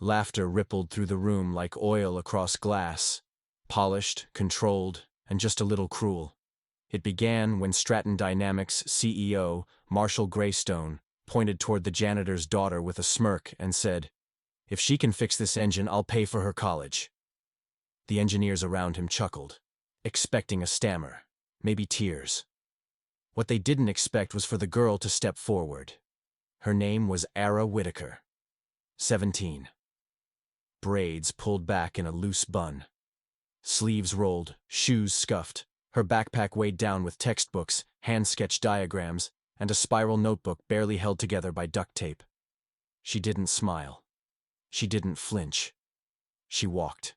Laughter rippled through the room like oil across glass, polished, controlled, and just a little cruel. It began when Stratton Dynamics CEO, Marshall Greystone, pointed toward the janitor's daughter with a smirk and said, "If she can fix this engine, I'll pay for her college." The engineers around him chuckled, expecting a stammer, maybe tears. What they didn't expect was for the girl to step forward. Her name was Aara Whitaker, 17. Braids pulled back in a loose bun. Sleeves rolled, shoes scuffed, her backpack weighed down with textbooks, hand-sketched diagrams, and a spiral notebook barely held together by duct tape. She didn't smile. She didn't flinch. She walked.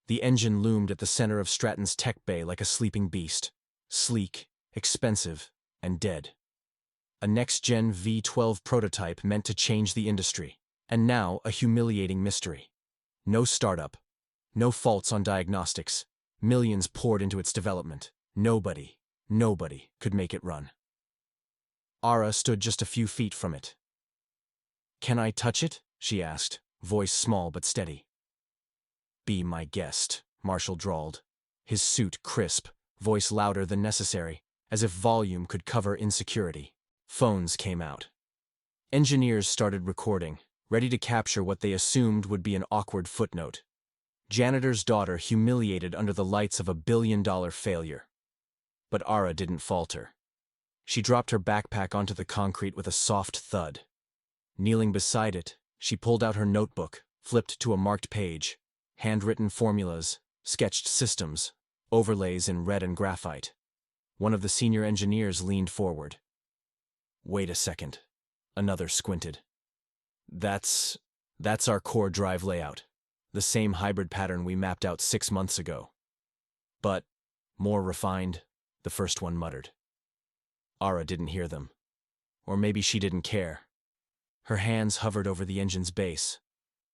The engine loomed at the center of Stratton's tech bay like a sleeping beast, sleek, expensive, and dead. A next-gen V12 prototype meant to change the industry, and now a humiliating mystery. No startup, no faults on diagnostics, millions poured into its development. Nobody could make it run. Aara stood just a few feet from it. "Can I touch it?" she asked, voice small but steady. "Be my guest," Marshall drawled, his suit crisp, voice louder than necessary, as if volume could cover insecurity. Phones came out. Engineers started recording, ready to capture what they assumed would be an awkward footnote. Janitor's daughter humiliated under the lights of a billion-dollar failure. But Aara didn't falter. She dropped her backpack onto the concrete with a soft thud. Kneeling beside it, she pulled out her notebook, flipped to a marked page, handwritten formulas, sketched systems, overlays in red and graphite. One of the senior engineers leaned forward. "Wait a second." Another squinted. That's our core drive layout. The same hybrid pattern we mapped out 6 months ago. But more refined," the first one muttered. Aara didn't hear them. Or maybe she didn't care. Her hands hovered over the engine's base.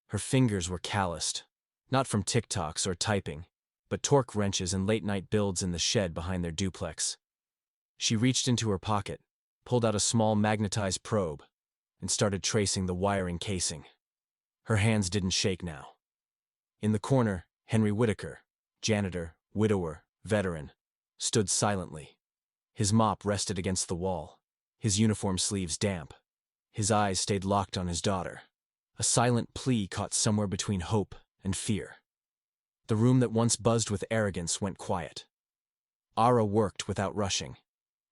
Her fingers were calloused, not from TikToks or typing, but torque wrenches and late-night builds in the shed behind their duplex. She reached into her pocket, pulled out a small magnetized probe, and started tracing the wiring casing. Her hands didn't shake now. In the corner, Henry Whitaker, janitor, widower, veteran, stood silently. His mop rested against the wall, his uniform sleeves damp. His eyes stayed locked on his daughter, a silent plea caught somewhere between hope and fear. The room that once buzzed with arrogance went quiet. Aara worked without rushing.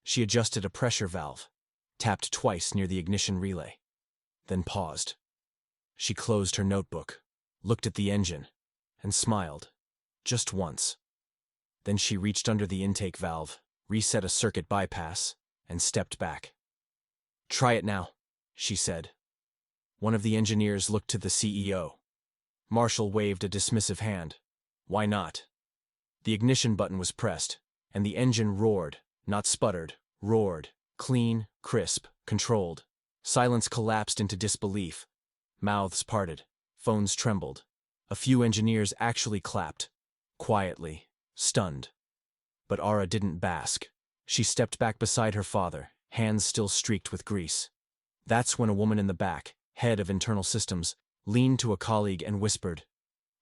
She adjusted a pressure valve, tapped twice near the ignition relay, then paused. She closed her notebook, looked at the engine, and smiled, just once. Then she reached under the intake valve, reset a circuit bypass, and stepped back. "Try it now," she said. One of the engineers looked to the CEO. Marshall waved a dismissive hand. "Why not?" The ignition button was pressed, and the engine roared, not sputtered, roared, clean, crisp, controlled. Silence collapsed into disbelief. Mouths parted, phones trembled. A few engineers actually clapped, quietly, stunned. But Aara didn't bask. She stepped back beside her father, hands still streaked with grease. That's when a woman in the back, head of internal systems, leaned to a colleague and whispered,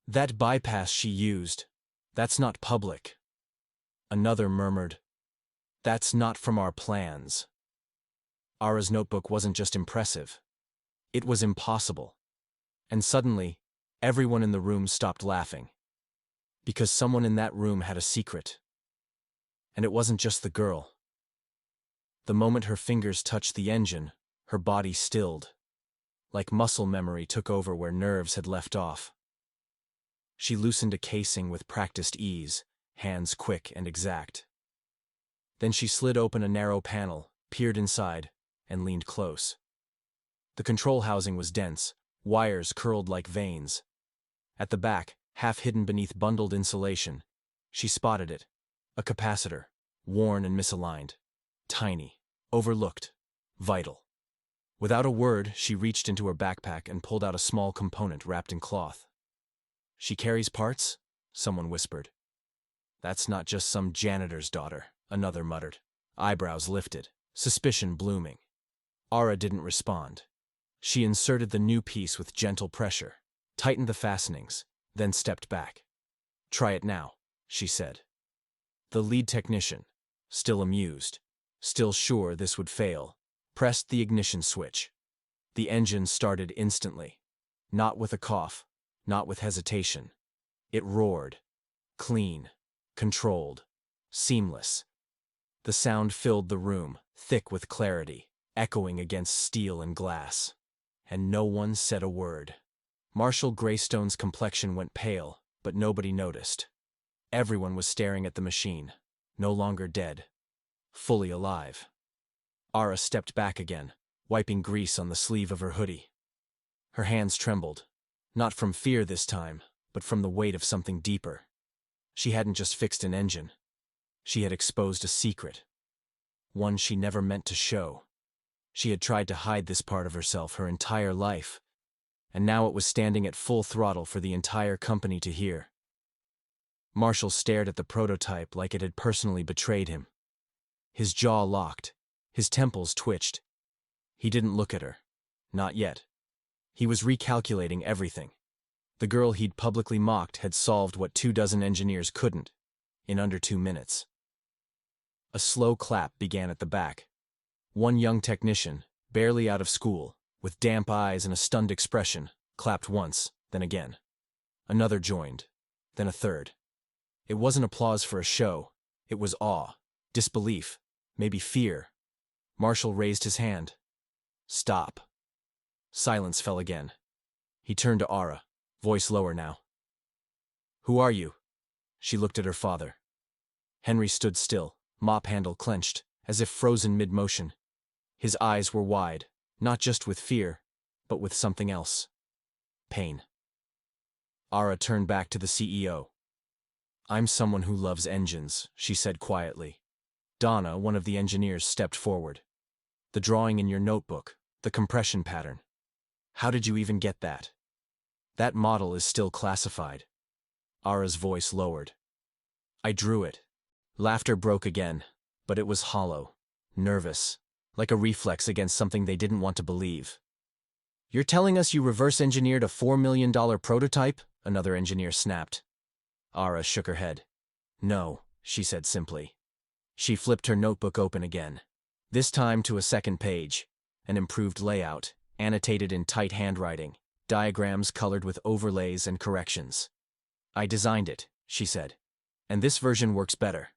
"That bypass she used, that's not public." Another murmured, "That's not from our plans." Aara's notebook wasn't just impressive. It was impossible. And suddenly, everyone in the room stopped laughing. Because someone in that room had a secret. And it wasn't just the girl. The moment her fingers touched the engine, her body stilled. Like muscle memory took over where nerves had left off. She loosened a casing with practiced ease, hands quick and exact. Then she slid open a narrow panel, peered inside, and leaned close. The control housing was dense, wires curled like veins. At the back, half hidden beneath bundled insulation, she spotted it, a capacitor, worn and misaligned, tiny, overlooked, vital. Without a word, she reached into her backpack and pulled out a small component wrapped in cloth. "She carries parts?" someone whispered. "That's not just some janitor's daughter," another muttered, eyebrows lifted, suspicion blooming. Aara didn't respond. She inserted the new piece with gentle pressure, tightened the fastenings, then stepped back. "Try it now," she said. The lead technician, still amused, still sure this would fail, pressed the ignition switch. The engine started instantly. Not with a cough, not with hesitation. It roared. Clean, controlled, seamless. The sound filled the room, thick with clarity, echoing against steel and glass. And no one said a word. Marshall Greystone's complexion went pale, but nobody noticed. Everyone was staring at the machine, no longer dead, fully alive. Aara stepped back again, wiping grease on the sleeve of her hoodie. Her hands trembled, not from fear this time, but from the weight of something deeper. She hadn't just fixed an engine. She had exposed a secret. One she never meant to show. She had tried to hide this part of herself her entire life, and now it was standing at full throttle for the entire company to hear. Marshall stared at the prototype like it had personally betrayed him. His jaw locked, his temples twitched. He didn't look at her. Not yet. He was recalculating everything. The girl he'd publicly mocked had solved what 24 engineers couldn't, in under 2 minutes. A slow clap began at the back. One young technician, barely out of school, with damp eyes and a stunned expression, clapped once, then again. Another joined, then a third. It wasn't applause for a show. It was awe, disbelief, maybe fear. Marshall raised his hand. "Stop." Silence fell again. He turned to Aara, voice lower now. "Who are you?" She looked at her father. Henry stood still, mop handle clenched, as if frozen mid-motion. His eyes were wide, not just with fear, but with something else. Pain. Aara turned back to the CEO. "I'm someone who loves engines," she said quietly. Donna, one of the engineers, stepped forward. "The drawing in your notebook, the compression pattern. How did you even get that?" "That model is still classified." Aara's voice lowered. "I drew it." Laughter broke again, but it was hollow, nervous, like a reflex against something they didn't want to believe. "You're telling us you reverse-engineered a $4 million prototype?" another engineer snapped. Aara shook her head. "No," she said simply. She flipped her notebook open again, this time to a second page, an improved layout, annotated in tight handwriting, diagrams colored with overlays and corrections. "I designed it," she said, "and this version works better."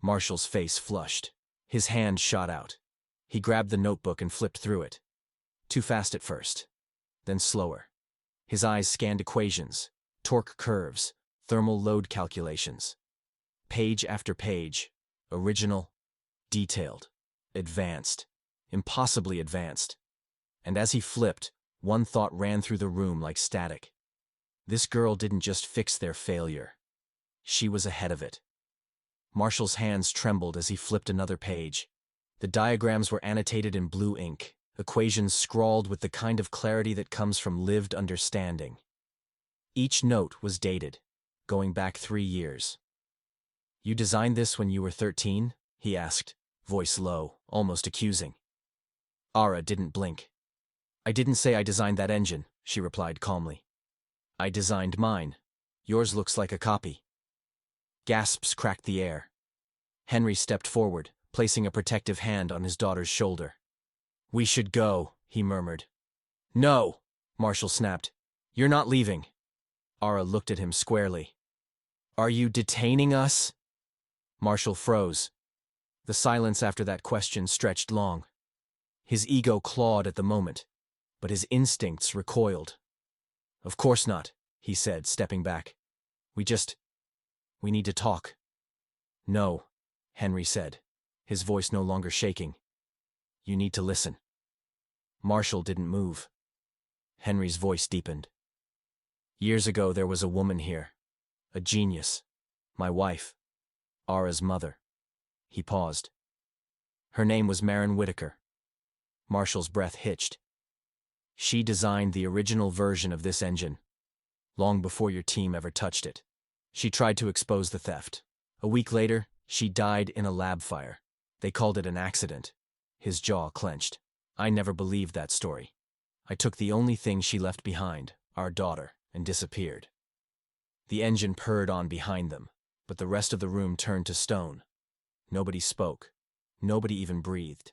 Marshall's face flushed. His hand shot out. He grabbed the notebook and flipped through it. Too fast at first, then slower. His eyes scanned equations, torque curves, thermal load calculations. Page after page, original, detailed, advanced, impossibly advanced. And as he flipped, one thought ran through the room like static. This girl didn't just fix their failure. She was ahead of it. Marshall's hands trembled as he flipped another page. The diagrams were annotated in blue ink, equations scrawled with the kind of clarity that comes from lived understanding. Each note was dated, going back 3 years. "You designed this when you were 13? He asked, voice low, almost accusing. Aara didn't blink. "I didn't say I designed that engine," she replied calmly. "I designed mine. Yours looks like a copy." Gasps cracked the air. Henry stepped forward, placing a protective hand on his daughter's shoulder. "We should go," he murmured. "No," Marshall snapped. "You're not leaving." Aara looked at him squarely. "Are you detaining us?" Marshall froze. The silence after that question stretched long. His ego clawed at the moment, but his instincts recoiled. "Of course not," he said, stepping back. We need to talk." "No," Henry said, his voice no longer shaking. "You need to listen." Marshall didn't move. Henry's voice deepened. "Years ago there was a woman here, a genius, my wife, Aara's mother." He paused. "Her name was Aara Whitaker." Marshall's breath hitched. "She designed the original version of this engine, long before your team ever touched it. She tried to expose the theft. A week later, she died in a lab fire. They called it an accident." His jaw clenched. "I never believed that story. I took the only thing she left behind, our daughter, and disappeared. The engine purred on behind them, but the rest of the room turned to stone. Nobody spoke. Nobody even breathed.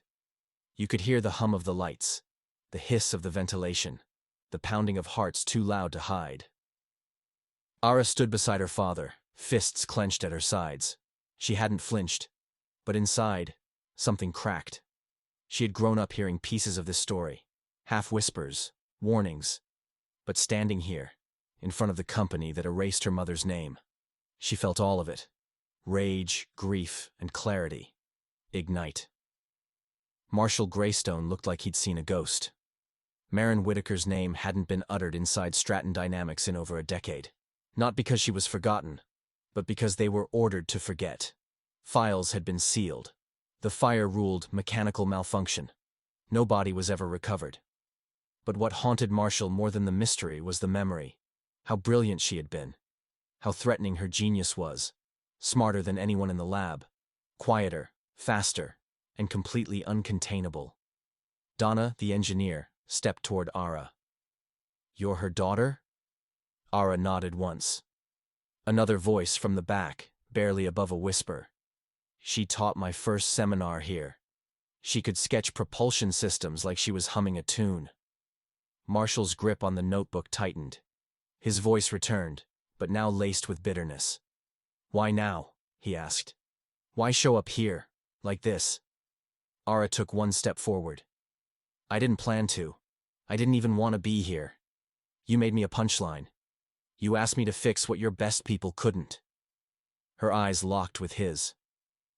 You could hear the hum of the lights, the hiss of the ventilation, the pounding of hearts too loud to hide. Aara stood beside her father, fists clenched at her sides. She hadn't flinched, but inside, something cracked. She had grown up hearing pieces of this story, half whispers, warnings, but standing here, in front of the company that erased her mother's name, she felt all of it. Rage, grief, and clarity. Ignite. Marshall Greystone looked like he'd seen a ghost. Aara Whitaker's name hadn't been uttered inside Stratton Dynamics in over a decade. Not because she was forgotten, but because they were ordered to forget. Files had been sealed. The fire ruled mechanical malfunction. No body was ever recovered. But what haunted Marshall more than the mystery was the memory. How brilliant she had been. How threatening her genius was. Smarter than anyone in the lab. Quieter, faster, and completely uncontainable. Donna, the engineer, stepped toward Aara. "You're her daughter?" Aara nodded once. Another voice from the back, barely above a whisper. "She taught my first seminar here. She could sketch propulsion systems like she was humming a tune." Marshall's grip on the notebook tightened. His voice returned, but now laced with bitterness. "Why now?" he asked. "Why show up here, like this?" Aara took one step forward. "I didn't plan to. I didn't even want to be here. You made me a punchline. You asked me to fix what your best people couldn't." Her eyes locked with his.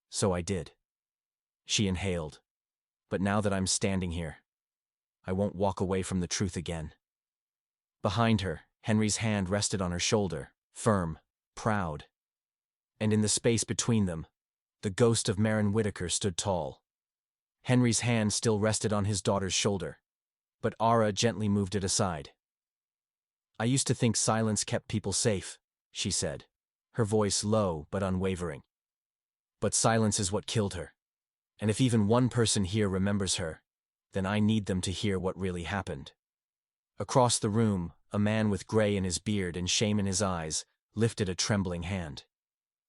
"So I did." She inhaled. "But now that I'm standing here, I won't walk away from the truth again." Behind her, Henry's hand rested on her shoulder, firm, proud. And in the space between them, the ghost of Aara Whitaker stood tall. Henry's hand still rested on his daughter's shoulder, but Aara gently moved it aside. "I used to think silence kept people safe," she said, her voice low but unwavering. "But silence is what killed her. And if even one person here remembers her, then I need them to hear what really happened." Across the room, a man with gray in his beard and shame in his eyes lifted a trembling hand.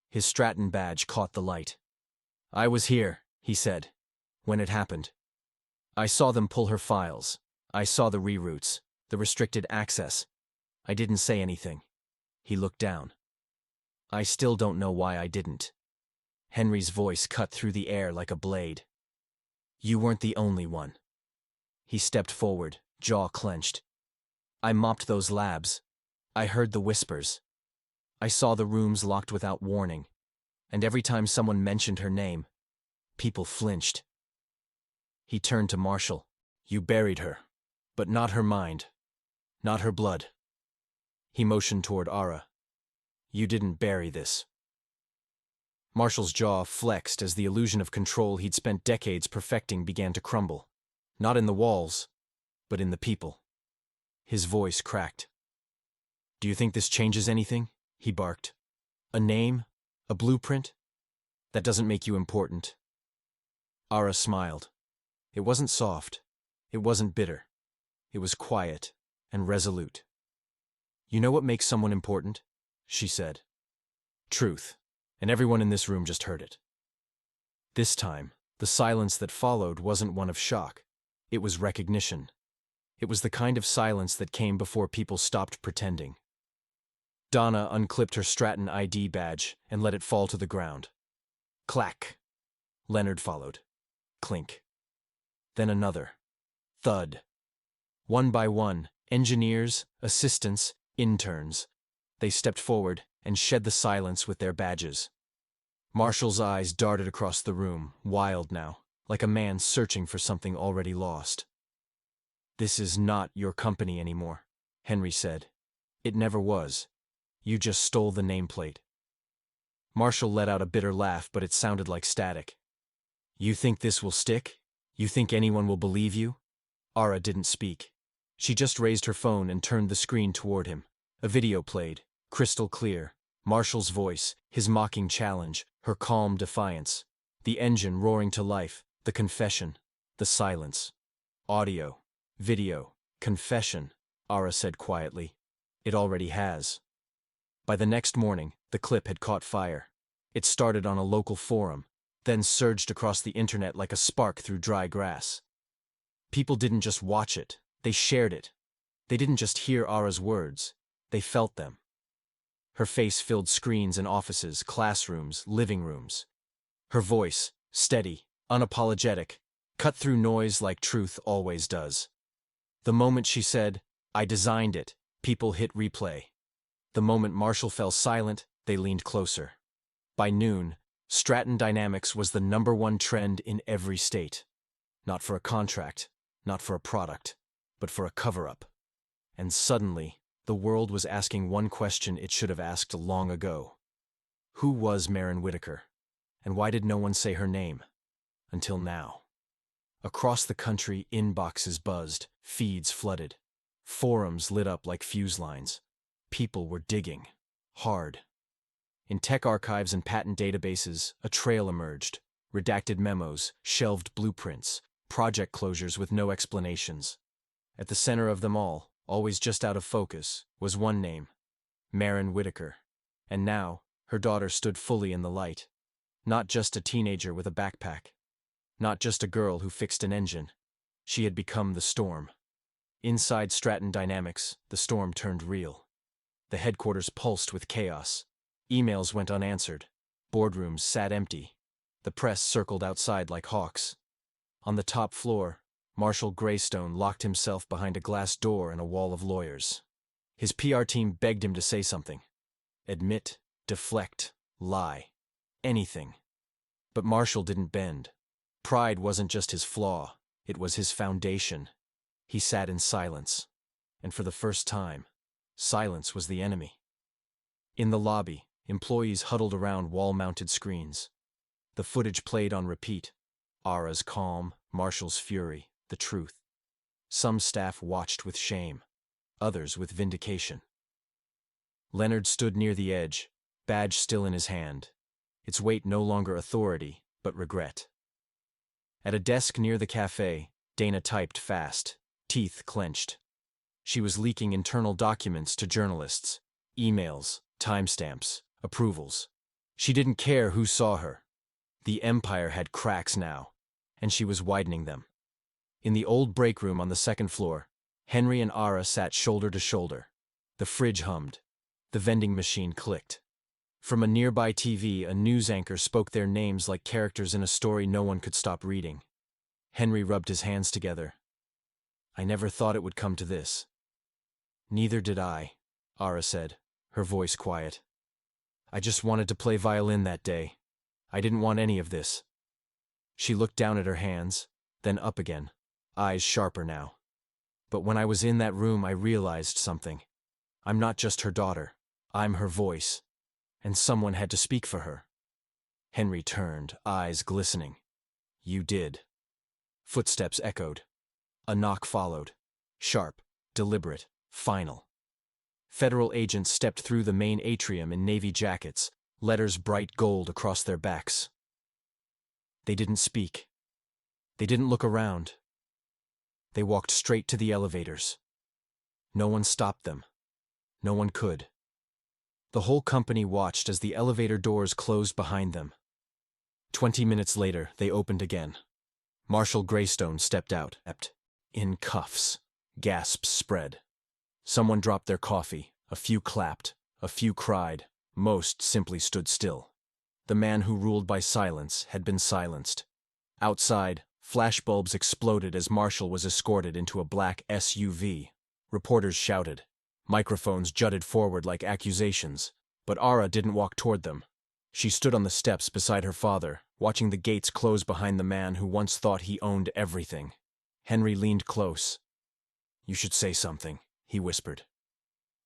His Stratton badge caught the light. "I was here," he said, "when it happened. I saw them pull her files. I saw the reroutes, the restricted access. I didn't say anything." He looked down. "I still don't know why I didn't." Henry's voice cut through the air like a blade. "You weren't the only one." He stepped forward, jaw clenched. "I mopped those labs. I heard the whispers. I saw the rooms locked without warning. And every time someone mentioned her name, people flinched." He turned to Marshall. "You buried her, but not her mind. Not her blood." He motioned toward Aara. "You didn't bury this." Marshall's jaw flexed as the illusion of control he'd spent decades perfecting began to crumble. Not in the walls, but in the people. His voice cracked. "Do you think this changes anything?" he barked. "A name? A blueprint? That doesn't make you important." Aara smiled. It wasn't soft. It wasn't bitter. It was quiet and resolute. "You know what makes someone important?" she said. "Truth. And everyone in this room just heard it." This time, the silence that followed wasn't one of shock. It was recognition. It was the kind of silence that came before people stopped pretending. Donna unclipped her Stratton ID badge and let it fall to the ground. Clack. Leonard followed. Clink. Then another. Thud. One by one, engineers, assistants, interns. They stepped forward and shed the silence with their badges. Marshall's eyes darted across the room, wild now, like a man searching for something already lost. "This is not your company anymore," Henry said. "It never was. You just stole the nameplate." Marshall let out a bitter laugh, but it sounded like static. "You think this will stick? You think anyone will believe you?" Aara didn't speak. She just raised her phone and turned the screen toward him. A video played, crystal clear. Marshall's voice, his mocking challenge, her calm defiance. The engine roaring to life, the confession, the silence. "Audio, video, confession," Aara said quietly. It already has. By the next morning, the clip had caught fire. It started on a local forum, then surged across the internet like a spark through dry grass. People didn't just watch it, they shared it. They didn't just hear Aara's words, they felt them. Her face filled screens in offices, classrooms, living rooms. Her voice, steady, unapologetic, cut through noise like truth always does. The moment she said, "I designed it," people hit replay. The moment Marshall fell silent, they leaned closer. By noon, Stratton Dynamics was the #1 trend in every state. Not for a contract, not for a product, but for a cover-up. And suddenly, the world was asking one question it should have asked long ago. Who was Aara Whitaker? And why did no one say her name? Until now. Across the country, inboxes buzzed, feeds flooded. Forums lit up like fuse lines. People were digging. Hard. In tech archives and patent databases, a trail emerged. Redacted memos, shelved blueprints, project closures with no explanations. At the center of them all, always just out of focus, was one name, Aara Whitaker. And now, her daughter stood fully in the light. Not just a teenager with a backpack. Not just a girl who fixed an engine. She had become the storm. Inside Stratton Dynamics, the storm turned real. The headquarters pulsed with chaos. Emails went unanswered. Boardrooms sat empty. The press circled outside like hawks. On the top floor, Marshall Greystone locked himself behind a glass door and a wall of lawyers. His PR team begged him to say something. Admit, deflect, lie. Anything. But Marshall didn't bend. Pride wasn't just his flaw, it was his foundation. He sat in silence. And for the first time, silence was the enemy. In the lobby, employees huddled around wall-mounted screens. The footage played on repeat. Aara's calm, Marshall's fury, the truth. Some staff watched with shame, others with vindication. Leonard stood near the edge, badge still in his hand. Its weight no longer authority, but regret. At a desk near the cafe, Dana typed fast, teeth clenched. She was leaking internal documents to journalists, emails, timestamps, approvals. She didn't care who saw her. The empire had cracks now, and she was widening them. In the old break room on the second floor, Henry and Aara sat shoulder to shoulder. The fridge hummed. The vending machine clicked. From a nearby TV, a news anchor spoke their names like characters in a story no one could stop reading. Henry rubbed his hands together. "I never thought it would come to this." "Neither did I," Aara said, her voice quiet. "I just wanted to play violin that day. I didn't want any of this." She looked down at her hands, then up again, eyes sharper now. "But when I was in that room, I realized something. I'm not just her daughter. I'm her voice. And someone had to speak for her." Henry turned, eyes glistening. "You did." Footsteps echoed. A knock followed. Sharp, deliberate, final. Federal agents stepped through the main atrium in navy jackets, letters bright gold across their backs. They didn't speak. They didn't look around. They walked straight to the elevators. No one stopped them. No one could. The whole company watched as the elevator doors closed behind them. 20 minutes later, they opened again. Marshall Greystone stepped out, in cuffs. Gasps spread. Someone dropped their coffee. A few clapped. A few cried. Most simply stood still. The man who ruled by silence had been silenced. Outside, flashbulbs exploded as Marshall was escorted into a black SUV. Reporters shouted. Microphones jutted forward like accusations, but Aara didn't walk toward them. She stood on the steps beside her father, watching the gates close behind the man who once thought he owned everything. Henry leaned close. "You should say something," he whispered.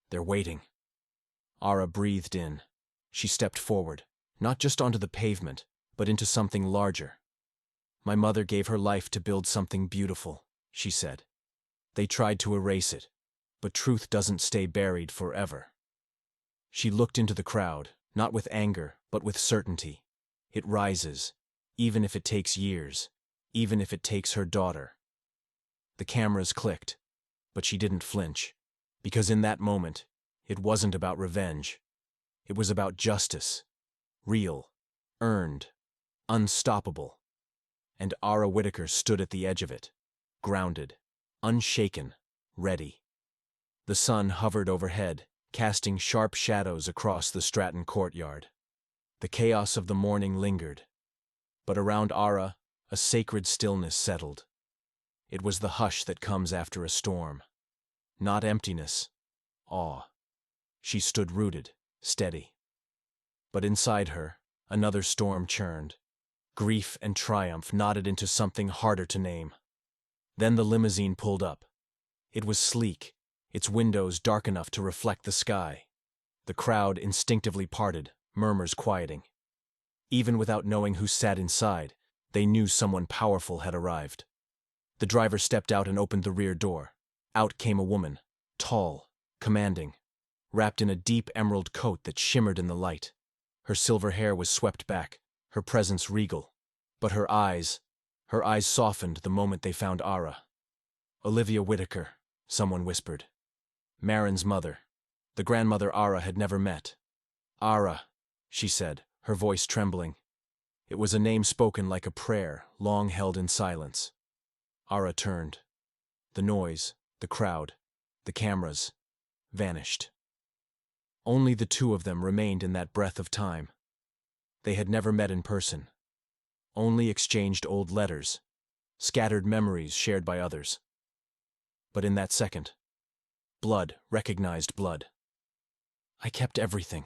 "They're waiting." Aara breathed in. She stepped forward, not just onto the pavement, but into something larger. "My mother gave her life to build something beautiful," she said. "They tried to erase it. But truth doesn't stay buried forever." She looked into the crowd, not with anger, but with certainty. It rises, even if it takes years, even if it takes her daughter. The cameras clicked, but she didn't flinch, because in that moment, It wasn't about revenge. It was about justice. Real. Earned. Unstoppable. And Aara Whitaker stood at the edge of it. Grounded. Unshaken. Ready. The sun hovered overhead, casting sharp shadows across the Stratton courtyard. The chaos of the morning lingered. But around Aara, a sacred stillness settled. It was the hush that comes after a storm. Not emptiness. Awe. She stood rooted, steady. But inside her, another storm churned. Grief and triumph knotted into something harder to name. Then the limousine pulled up. It was sleek, its windows dark enough to reflect the sky. The crowd instinctively parted, murmurs quieting. Even without knowing who sat inside, they knew someone powerful had arrived. The driver stepped out and opened the rear door. Out came a woman, tall, commanding, wrapped in a deep emerald coat that shimmered in the light. Her silver hair was swept back, her presence regal. But her eyes softened the moment they found Aara. Olivia Whitaker, someone whispered. Marin's mother, the grandmother Aara had never met. Aara, she said, her voice trembling. It was a name spoken like a prayer, long held in silence. Aara turned. The noise, the crowd, the cameras, vanished. Only the two of them remained in that breath of time. They had never met in person. Only exchanged old letters, scattered memories shared by others. But in that second, blood recognized blood. I kept everything,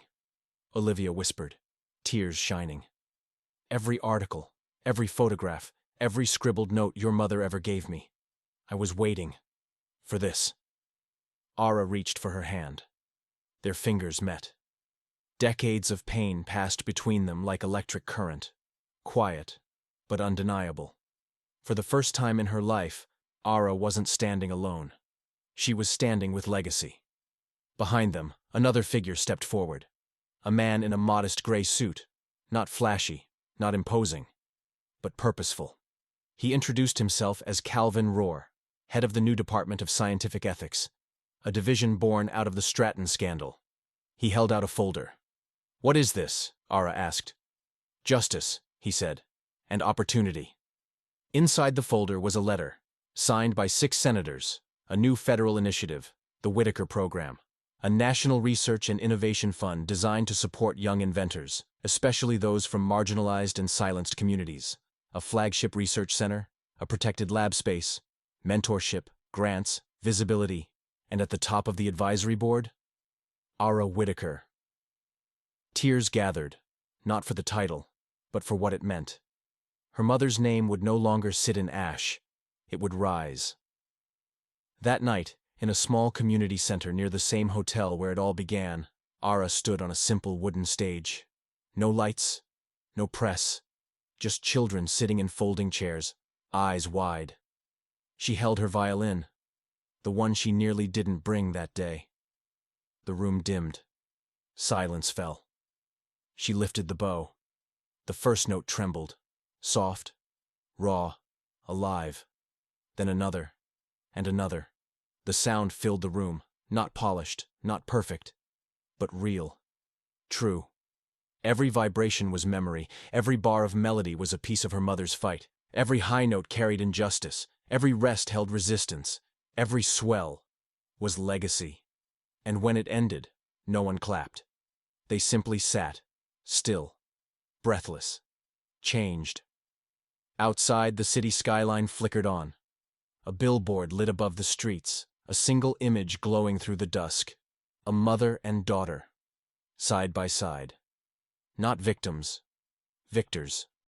Olivia whispered, tears shining. Every article, every photograph, every scribbled note your mother ever gave me. I was waiting for this. Aara reached for her hand. Their fingers met. Decades of pain passed between them like electric current. Quiet, but undeniable. For the first time in her life, Aara wasn't standing alone. She was standing with legacy. Behind them, another figure stepped forward. A man in a modest gray suit, not flashy, not imposing, but purposeful. He introduced himself as Calvin Rohr, head of the new Department of Scientific Ethics, a division born out of the Stratton scandal. He held out a folder. What is this? Aara asked. Justice, he said, and opportunity. Inside the folder was a letter, signed by 6 senators, a new federal initiative, the Whitaker Program, a national research and innovation fund designed to support young inventors, especially those from marginalized and silenced communities, a flagship research center, a protected lab space, mentorship, grants, visibility, and at the top of the advisory board, Aara Whitaker. Tears gathered, not for the title, but for what it meant. Her mother's name would no longer sit in ash, it would rise. That night, in a small community center near the same hotel where it all began, Aara stood on a simple wooden stage. No lights, no press, just children sitting in folding chairs, eyes wide. She held her violin, the one she nearly didn't bring that day. The room dimmed. Silence fell. She lifted the bow. The first note trembled, soft, raw, alive. Then another, and another. The sound filled the room, not polished, not perfect, but real, true. Every vibration was memory, every bar of melody was a piece of her mother's fight, every high note carried injustice, every rest held resistance, every swell was legacy. And when it ended, no one clapped. They simply sat, still, breathless, changed. Outside, the city skyline flickered on. A billboard lit above the streets, a single image glowing through the dusk. A mother and daughter, side by side. Not victims, victors.